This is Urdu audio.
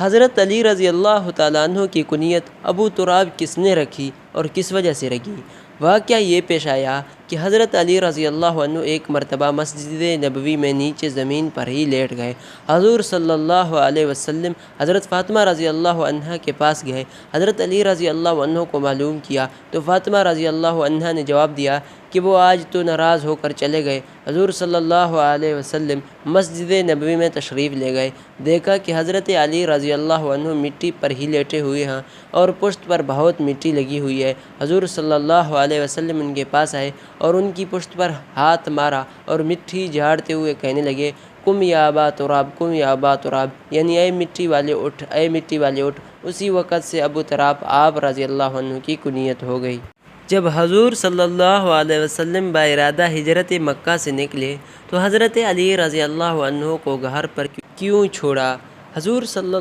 حضرت علی رضی اللہ تعالیٰ عنہ کی کنیت ابو تراب کس نے رکھی اور کس وجہ سے رکھی؟ واقعہ یہ پیش آیا کہ حضرت علی رضی اللہ عنہ ایک مرتبہ مسجد نبوی میں نیچے زمین پر ہی لیٹ گئے۔ حضور صلی اللہ علیہ وسلم حضرت فاطمہ رضی اللہ عنہ کے پاس گئے۔ حضرت علی رضی اللہ عنہ کو معلوم کیا تو فاطمہ رضی اللہ عنہ نے جواب دیا کہ وہ آج تو ناراض ہو کر چلے گئے۔ حضور صلی اللہ علیہ وسلم مسجد نبوی میں تشریف لے گئے، دیکھا کہ حضرت علی رضی اللہ عنہ مٹی پر ہی لیٹے ہوئے ہیں اور پشت پر بہت مٹی لگی ہوئی ہے۔ حضور صلی اللہ علیہ وسلم ان کے پاس آئے اور ان کی پشت پر ہاتھ مارا اور مٹی جھاڑتے ہوئے کہنے لگے، قم یا ابا تراب، قم یا ابا تراب، یعنی اے مٹی والے اٹھ، اے مٹی والے اٹھ۔ اسی وقت سے ابو تراب آپ رضی اللہ عنہ کی کنیت ہو گئی۔ جب حضور صلی اللہ علیہ وسلم بارادہ ہجرت مکہ سے نکلے تو حضرت علی رضی اللہ عنہ کو گھر پر کیوں چھوڑا؟ حضور صلی